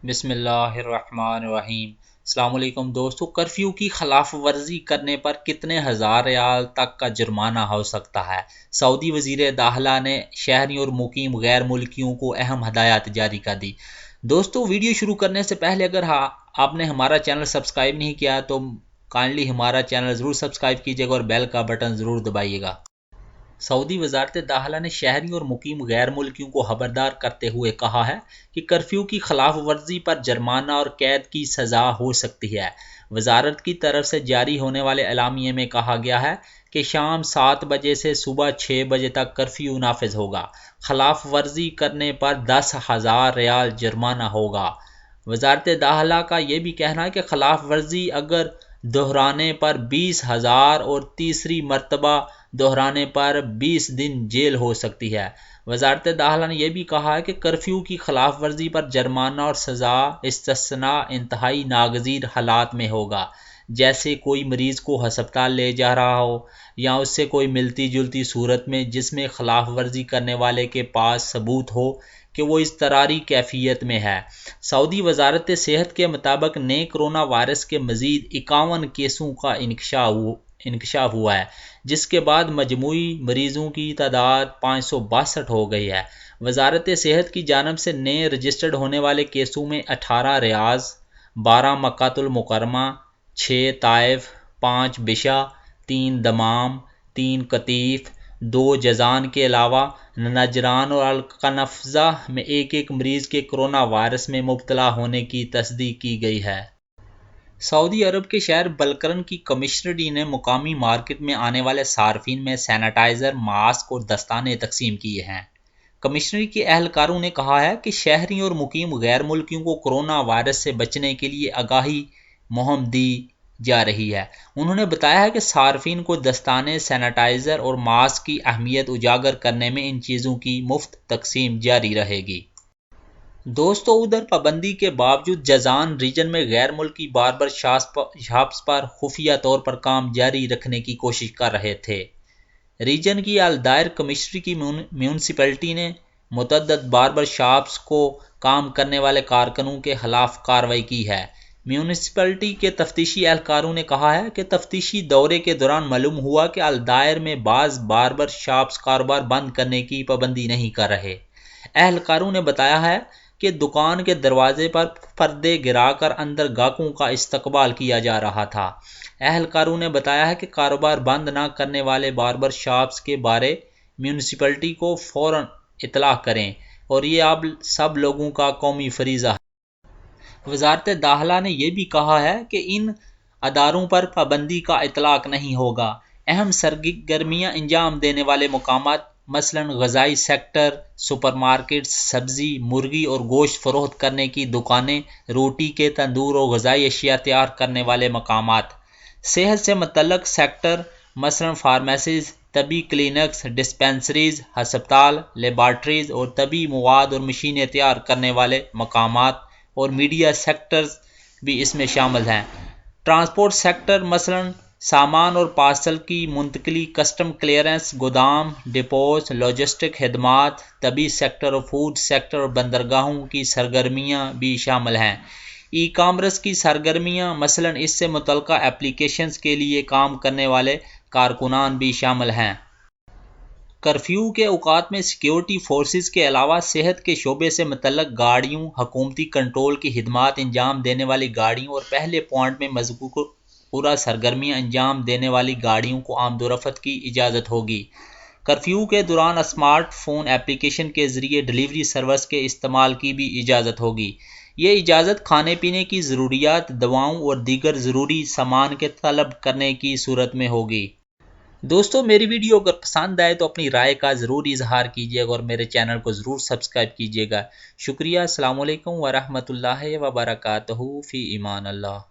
बिस्मिल्लाहिर्रहमानिर्रहीम। अस्सलाम वालेकुम दोस्तों, कर्फ्यू की खिलाफ वर्जी करने पर कितने हज़ार रियाल तक का जुर्माना हो सकता है? सऊदी वज़ीर दाखिला ने शहरियों और मुकीम गैर मुल्कियों को अहम हदायत जारी कर दी। दोस्तों, वीडियो शुरू करने से पहले अगर आपने हमारा चैनल सब्सक्राइब नहीं किया तो काइंडली हमारा चैनल ज़रूर सब्सक्राइब कीजिएगा और बेल का बटन ज़रूर दबाइएगा। सऊदी वजारत दाखिला ने शहरी और मुकीम गैर मुल्कियों को खबरदार करते हुए कहा है कि कर्फ्यू की खिलाफ वर्जी पर जुर्माना और कैद की सज़ा हो सकती है। वजारत की तरफ से जारी होने वाले एलामिये में कहा गया है कि शाम 7 बजे से सुबह 6 बजे तक कर्फ्यू नाफिज होगा। खिलाफ वर्जी करने पर 10,000 रियाल जुर्माना होगा। वजारत दाखिला का यह भी कहना है कि खिलाफ वर्जी अगर दोहराने पर 20,000 और तीसरी मरतबा दोहराने पर 20 दिन जेल हो सकती है। वजारत दाखिला ने यह भी कहा है कि कर्फ्यू की खिलाफ वर्जी पर जुर्माना और सज़ा इस्तिस्ना इंतहाई नागज़ीर हालात में होगा, जैसे कोई मरीज़ को हस्पताल ले जा रहा हो या उससे कोई मिलती जुलती सूरत में जिसमें खिलाफ वर्जी करने वाले के पास सबूत हो कि वो इज़तरारी कैफियत में है। सऊदी वजारत सेहत के मुताबिक नए कोरोना वायरस के मज़ीद 51 केसों का इंकशाफ हुआ है, जिसके बाद मजमूई मरीजों की तादाद 562 हो गई है। वजारत सेहत की जानब से नए रजिस्टर्ड होने वाले केसों में 18 रियाज, 12 मक्कातुल मुकरमा, 6 ताइफ, 5 बिशा, 3 दमाम, 3 कतीफ, 2 जजान के अलावा नजरान और अलकनफजा में एक मरीज के कोरोना वायरस में मुब्तला होने की तस्दीक की गई है। सऊदी अरब के शहर बलकरन की कमिश्नरी ने मुकामी मार्केट में आने वाले सार्फिन में सैनिटाइज़र, मास्क और दस्ताने तकसीम किए हैं। कमिश्नरी के एहलकारों ने कहा है कि शहरी और मुकीम गैर मुल्कियों को कोरोना वायरस से बचने के लिए आगाही मुहिम दी जा रही है। उन्होंने बताया है कि सार्फिन को दस्ताने, सैनिटाइज़र और मास्क की अहमियत उजागर करने में इन चीज़ों की मुफ्त तकसीम जारी रहेगी। दोस्तों, उधर पाबंदी के बावजूद जजान रीजन में गैर मुल्की बार्बर शॉप्स पर खुफिया तौर पर काम जारी रखने की कोशिश कर रहे थे। रीजन की अलदायर कमिश्नरी की म्यूनसिपैलिटी ने मुतअद्दिद बार्बर शॉप्स को काम करने वाले कारकुनों के खिलाफ कार्रवाई की है। म्यूनसिपैलिटी के तफ्तीशी एहलकारों ने कहा है कि तफ्तीशी दौरे के दौरान मालूम हुआ कि अलदायर में बाज बार्बर शॉप्स कारोबार बंद करने की पाबंदी नहीं कर रहे। एहलकारों ने बताया है कि दुकान के दरवाजे पर पर्दे गिराकर अंदर गाहकों का इस्तकबाल किया जा रहा था। एहलकारों ने बताया है कि कारोबार बंद न करने वाले बार्बर शॉप्स के बारे म्यूनसिपैलिटी को फौरन इतला करें और ये अब सब लोगों का कौमी फरीज़ा है। वजारत दाखिला ने यह भी कहा है कि इन अदारों पर पाबंदी का इतलाक नहीं होगा। अहम सरगर्मियाँ अंजाम देने वाले मकामात मसलन ग़ज़ाई सेक्टर, सुपरमार्केट्स, सब्ज़ी, मुर्गी और गोश्त फ़रोख्त करने की दुकानें, रोटी के तंदूर और ग़ज़ाई अशिया तैयार करने वाले मकामात, सेहत से मुतल्लक़ सेक्टर मसलन फार्मेसीज़, तबी क्लिनिक्स, डिस्पेंसरीज़, हस्पताल, लेबार्ट्रीज़ और तबी मवाद और मशीनें तैयार करने वाले मकामात और मीडिया सेक्टर्स भी इसमें शामिल हैं। ट्रांसपोर्ट सेक्टर मसलन सामान और पार्सल की मुंतकली, कस्टम क्लियरेंस, गोदाम, डिपोज, लॉजिस्टिक खदमात, तबी सेक्टर और फूड सेक्टर और बंदरगाहों की सरगर्मियाँ भी शामिल हैं। ई कामर्स की सरगर्मियाँ मसलन इससे मुतल्लिक़ एप्लीकेशंस के लिए काम करने वाले कारकुनान भी शामिल हैं। कर्फ्यू के औकात में सिक्योरिटी फोर्सेस के अलावा सेहत के शोबे से मुतल्लिक़ गाड़ियों, हुकूमती कंट्रोल की खिदमात अंजाम देने वाली गाड़ियों और पहले पॉइंट में पूरा सरगर्मियाँ अंजाम देने वाली गाड़ियों को आमदोरफ़्त की इजाज़त होगी। कर्फ्यू के दौरान स्मार्ट फ़ोन एप्लीकेशन के ज़रिए डिलीवरी सर्विस के इस्तेमाल की भी इजाज़त होगी। ये इजाज़त खाने पीने की ज़रूरियात, दवाओं और दीगर ज़रूरी सामान के तलब करने की सूरत में होगी। दोस्तों, मेरी वीडियो अगर पसंद आए तो अपनी राय का ज़रूर इजहार कीजिएगा और मेरे चैनल को ज़रूर सब्सक्राइब कीजिएगा। शुक्रिया। अस्सलाम वालेकुम व रहमतुल्लाहि व बरकातहू फ़ी ईमान अल्लाह।